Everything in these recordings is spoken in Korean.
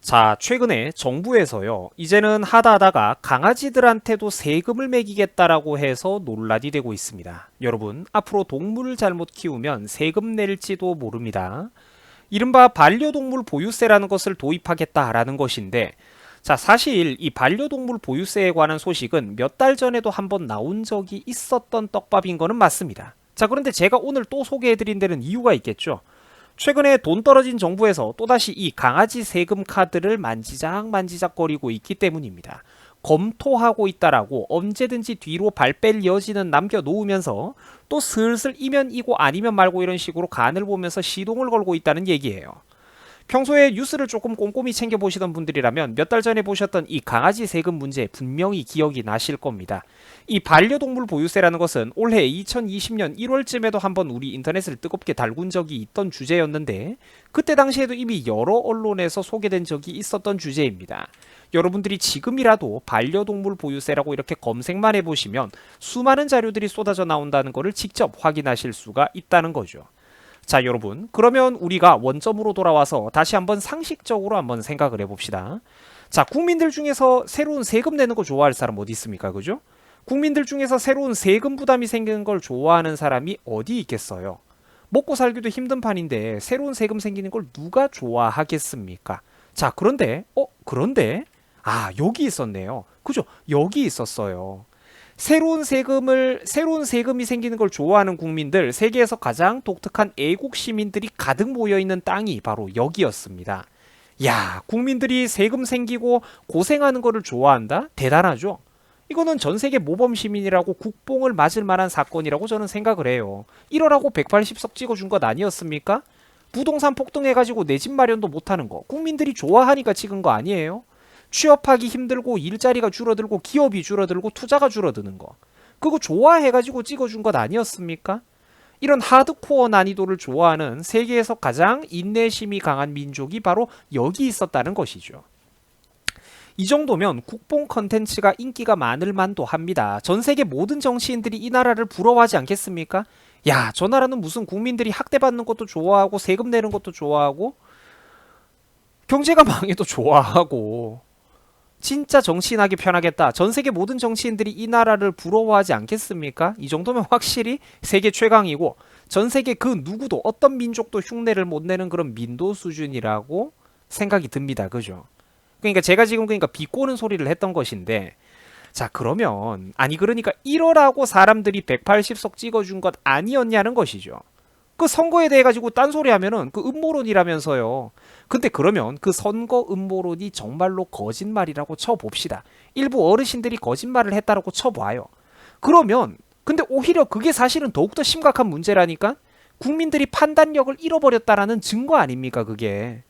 자, 최근에 정부에서요, 이제는 하다하다가 강아지들한테도 세금을 매기겠다라고 해서 논란이 되고 있습니다. 여러분, 앞으로 동물을 잘못 키우면 세금 낼지도 모릅니다. 이른바 반려동물 보유세라는 것을 도입하겠다라는 것인데, 자, 사실 이 반려동물 보유세에 관한 소식은 몇 달 전에도 한번 나온 적이 있었던 떡밥인 거는 맞습니다. 자, 그런데 제가 오늘 또 소개해드린 데는 이유가 있겠죠. 최근에 돈 떨어진 정부에서 또다시 이 강아지 세금 카드를 만지작거리고 있기 때문입니다. 검토하고 있다라고 언제든지 뒤로 발 뺄 여지는 남겨놓으면서 또 슬슬 이면 이고 아니면 말고 이런 식으로 간을 보면서 시동을 걸고 있다는 얘기예요. 평소에 뉴스를 조금 꼼꼼히 챙겨보시던 분들이라면 몇 달 전에 보셨던 이 강아지 세금 문제 분명히 기억이 나실 겁니다. 이 반려동물 보유세라는 것은 올해 2020년 1월쯤에도 한번 우리 인터넷을 뜨겁게 달군 적이 있던 주제였는데 그때 당시에도 이미 여러 언론에서 소개된 적이 있었던 주제입니다. 여러분들이 지금이라도 반려동물 보유세라고 이렇게 검색만 해보시면 수많은 자료들이 쏟아져 나온다는 것을 직접 확인하실 수가 있다는 거죠. 자, 여러분, 그러면 우리가 원점으로 돌아와서 다시 한번 상식적으로 한번 생각을 해봅시다. 자, 국민들 중에서 새로운 세금 내는 거 좋아할 사람 어디 있습니까? 그죠? 국민들 중에서 새로운 세금 부담이 생기는 걸 좋아하는 사람이 어디 있겠어요? 먹고 살기도 힘든 판인데 새로운 세금 생기는 걸 누가 좋아하겠습니까? 자, 그런데 여기 있었네요. 그죠? 여기 있었어요. 새로운 세금이 생기는 걸 좋아하는 국민들, 세계에서 가장 독특한 애국 시민들이 가득 모여 있는 땅이 바로 여기였습니다. 야, 국민들이 세금 생기고 고생하는 거를 좋아한다? 대단하죠? 이거는 전 세계 모범 시민이라고 국뽕을 맞을 만한 사건이라고 저는 생각을 해요. 이러라고 180석 찍어준 것 아니었습니까? 부동산 폭등해가지고 내 집 마련도 못하는 거 국민들이 좋아하니까 찍은 거 아니에요? 취업하기 힘들고 일자리가 줄어들고 기업이 줄어들고 투자가 줄어드는 거 그거 좋아해가지고 찍어준 것 아니었습니까? 이런 하드코어 난이도를 좋아하는 세계에서 가장 인내심이 강한 민족이 바로 여기 있었다는 것이죠. 이 정도면 국뽕 컨텐츠가 인기가 많을 만도 합니다. 전 세계 모든 정치인들이 이 나라를 부러워하지 않겠습니까? 야, 저 나라는 무슨 국민들이 학대받는 것도 좋아하고 세금 내는 것도 좋아하고 경제가 망해도 좋아하고 진짜 정치인하기 편하겠다. 전 세계 모든 정치인들이 이 나라를 부러워하지 않겠습니까? 이 정도면 확실히 세계 최강이고 전 세계 그 누구도 어떤 민족도 흉내를 못 내는 그런 민도 수준이라고 생각이 듭니다. 그죠? 그러니까 제가 지금 비꼬는 소리를 했던 것인데 자, 그러니까 이러라고 사람들이 180석 찍어준 것 아니었냐는 것이죠. 그 선거에 대해 가지고 딴소리 하면은 그 음모론이라면서요. 근데 그러면 그 선거 음모론이 정말로 거짓말이라고 쳐봅시다. 일부 어르신들이 거짓말을 했다라고 쳐봐요. 그러면 근데 오히려 그게 사실은 더욱더 심각한 문제라니까? 국민들이 판단력을 잃어버렸다라는 증거 아닙니까 그게?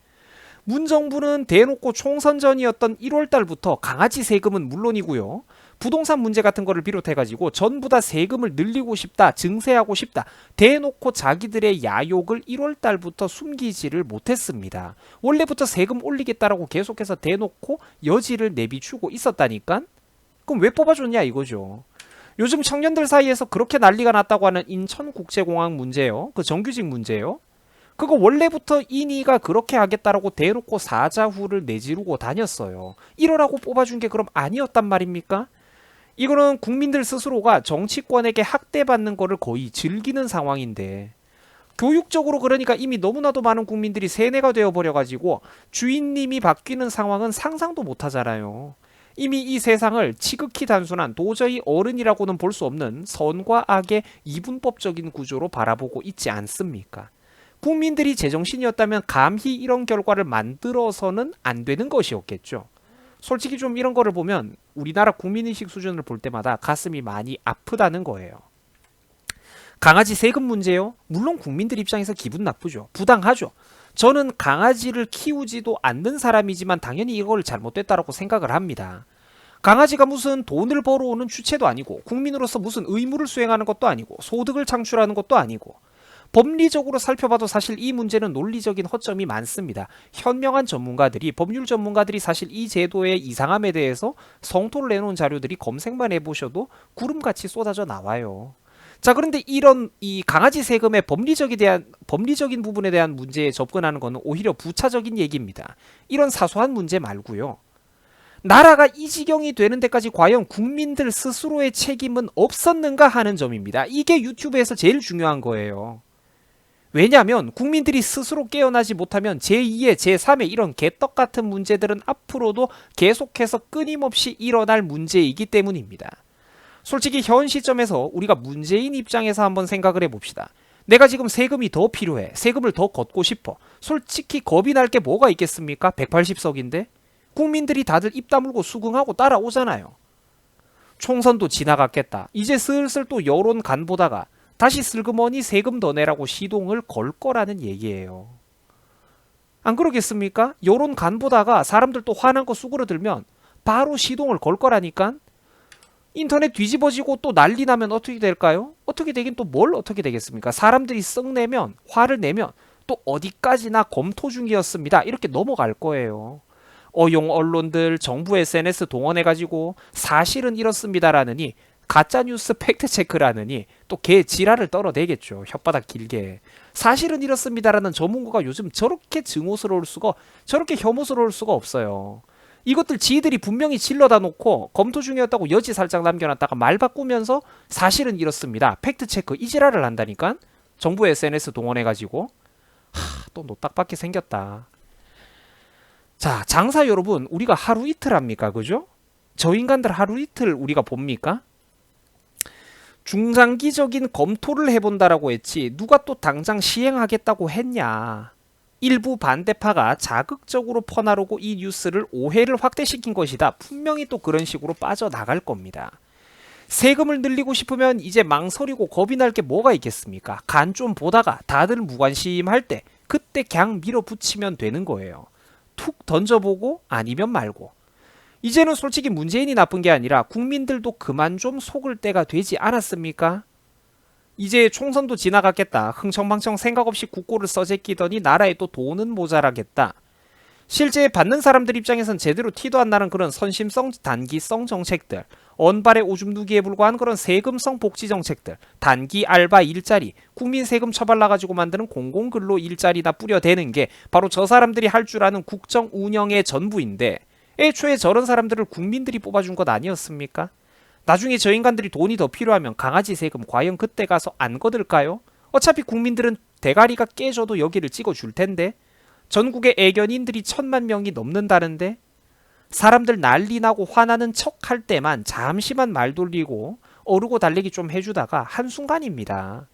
문정부는 대놓고 총선 전이었던 1월 달부터 강아지 세금은 물론이고요. 부동산 문제 같은 거를 비롯해가지고 전부 다 세금을 늘리고 싶다, 증세하고 싶다. 대놓고 자기들의 야욕을 1월 달부터 숨기지를 못했습니다. 원래부터 세금 올리겠다라고 계속해서 대놓고 여지를 내비추고 있었다니까? 그럼 왜 뽑아줬냐 이거죠. 요즘 청년들 사이에서 그렇게 난리가 났다고 하는 인천국제공항 문제요. 그 정규직 문제요. 그거 원래부터 인이가 그렇게 하겠다라고 대놓고 사자후를 내지르고 다녔어요. 이러라고 뽑아준 게 그럼 아니었단 말입니까? 이거는 국민들 스스로가 정치권에게 학대받는 거를 거의 즐기는 상황인데 교육적으로 그러니까 이미 너무나도 많은 국민들이 세뇌가 되어버려가지고 주인님이 바뀌는 상황은 상상도 못하잖아요. 이미 이 세상을 지극히 단순한 도저히 어른이라고는 볼 수 없는 선과 악의 이분법적인 구조로 바라보고 있지 않습니까? 국민들이 제정신이었다면 감히 이런 결과를 만들어서는 안 되는 것이었겠죠. 솔직히 좀 이런 거를 보면 우리나라 국민의식 수준을 볼 때마다 가슴이 많이 아프다는 거예요. 강아지 세금 문제요? 물론 국민들 입장에서 기분 나쁘죠. 부당하죠. 저는 강아지를 키우지도 않는 사람이지만 당연히 이걸 잘못됐다고 생각을 합니다. 강아지가 무슨 돈을 벌어오는 주체도 아니고 국민으로서 무슨 의무를 수행하는 것도 아니고 소득을 창출하는 것도 아니고 법리적으로 살펴봐도 사실 이 문제는 논리적인 허점이 많습니다. 현명한 전문가들이 법률 전문가들이 사실 이 제도의 이상함에 대해서 성토를 내놓은 자료들이 검색만 해보셔도 구름같이 쏟아져 나와요. 자, 그런데 이런 이 강아지 세금의 법리적인 부분에 대한 문제에 접근하는 것은 오히려 부차적인 얘기입니다. 이런 사소한 문제 말고요. 나라가 이 지경이 되는 데까지 과연 국민들 스스로의 책임은 없었는가 하는 점입니다. 이게 유튜브에서 제일 중요한 거예요. 왜냐하면 국민들이 스스로 깨어나지 못하면 제2의 제3의 이런 개떡 같은 문제들은 앞으로도 계속해서 끊임없이 일어날 문제이기 때문입니다. 솔직히 현 시점에서 우리가 문재인 입장에서 한번 생각을 해봅시다. 내가 지금 세금이 더 필요해. 세금을 더 걷고 싶어. 솔직히 겁이 날 게 뭐가 있겠습니까? 180석인데? 국민들이 다들 입 다물고 수긍하고 따라오잖아요. 총선도 지나갔겠다. 이제 슬슬 또 여론 간 보다가 다시 슬그머니 세금 더 내라고 시동을 걸 거라는 얘기예요. 안 그러겠습니까? 여론 간 보다가 사람들 또 화난 거 수그러들면 바로 시동을 걸 거라니까. 인터넷 뒤집어지고 또 난리 나면 어떻게 될까요? 어떻게 되긴 또 뭘 어떻게 되겠습니까? 사람들이 썩내면, 화를 내면 또 어디까지나 검토 중이었습니다. 이렇게 넘어갈 거예요. 어용 언론들, 정부 SNS 동원해가지고 사실은 이렇습니다라느니 가짜뉴스 팩트체크라느니 또 개 지랄을 떨어내겠죠. 혓바닥 길게. 사실은 이렇습니다라는 전문가가 요즘 저렇게 증오스러울 수가, 저렇게 혐오스러울 수가 없어요. 이것들 지들이 분명히 질러다 놓고 검토 중이었다고 여지 살짝 남겨놨다가 말 바꾸면서 사실은 이렇습니다. 팩트체크 이 지랄을 한다니까? 정부 SNS 동원해가지고. 또 노딱밖에 생겼다. 자, 장사 여러분, 우리가 하루 이틀 합니까? 그죠? 저 인간들 하루 이틀 우리가 봅니까? 중장기적인 검토를 해본다라고 했지 누가 또 당장 시행하겠다고 했냐. 일부 반대파가 자극적으로 퍼나르고 이 뉴스를 오해를 확대시킨 것이다. 분명히 또 그런 식으로 빠져나갈 겁니다. 세금을 늘리고 싶으면 이제 망설이고 겁이 날 게 뭐가 있겠습니까? 간 좀 보다가 다들 무관심할 때 그때 그냥 밀어붙이면 되는 거예요. 툭 던져보고 아니면 말고. 이제는 솔직히 문재인이 나쁜 게 아니라 국민들도 그만 좀 속을 때가 되지 않았습니까? 이제 총선도 지나갔겠다. 흥청망청 생각 없이 국고를 써제끼더니 나라에 또 돈은 모자라겠다. 실제 받는 사람들 입장에선 제대로 티도 안 나는 그런 선심성 단기성 정책들, 언발의 오줌 누기에 불과한 그런 세금성 복지 정책들, 단기 알바 일자리, 국민 세금 처발라가지고 만드는 공공근로 일자리나 뿌려대는 게 바로 저 사람들이 할 줄 아는 국정 운영의 전부인데 애초에 저런 사람들을 국민들이 뽑아준 것 아니었습니까? 나중에 저 인간들이 돈이 더 필요하면 강아지 세금 과연 그때 가서 안 거둘까요? 어차피 국민들은 대가리가 깨져도 여기를 찍어줄 텐데. 전국의 애견인들이 1000만 명이 넘는다는데. 사람들 난리 나고 화나는 척 할 때만 잠시만 말 돌리고 어르고 달래기 좀 해주다가 한순간입니다.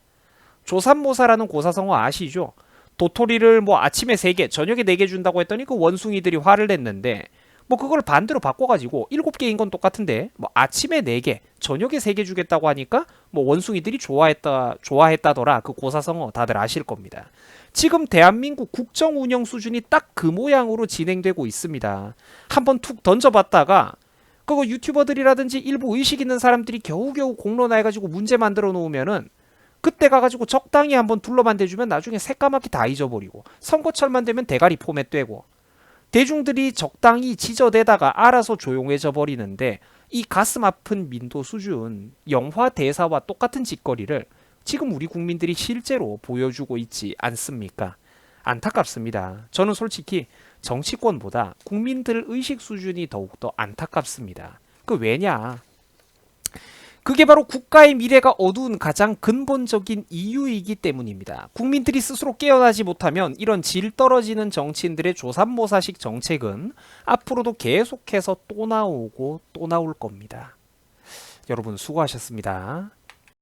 조삼모사라는 고사성어 아시죠? 도토리를 뭐 아침에 3개 저녁에 4개 준다고 했더니 그 원숭이들이 화를 냈는데 뭐 그걸 반대로 바꿔가지고 7개인 건 똑같은데 뭐 아침에 4개 저녁에 3개 주겠다고 하니까 뭐 원숭이들이 좋아했다더라. 그 고사성어 다들 아실 겁니다. 지금 대한민국 국정 운영 수준이 딱 그 모양으로 진행되고 있습니다. 한번 툭 던져봤다가 그거 유튜버들이라든지 일부 의식 있는 사람들이 겨우겨우 공론화 해가지고 문제 만들어 놓으면은 그때 가가지고 적당히 한번 둘러만 대주면 나중에 새까맣게 다 잊어버리고 선거철만 되면 대가리 포맷되고 대중들이 적당히 지저대다가 알아서 조용해져 버리는데 이 가슴 아픈 민도 수준 영화 대사와 똑같은 짓거리를 지금 우리 국민들이 실제로 보여주고 있지 않습니까? 안타깝습니다. 저는 솔직히 정치권보다 국민들 의식 수준이 더욱더 안타깝습니다. 그 왜냐? 그게 바로 국가의 미래가 어두운 가장 근본적인 이유이기 때문입니다. 국민들이 스스로 깨어나지 못하면 이런 질 떨어지는 정치인들의 조삼모사식 정책은 앞으로도 계속해서 또 나오고 또 나올 겁니다. 여러분 수고하셨습니다.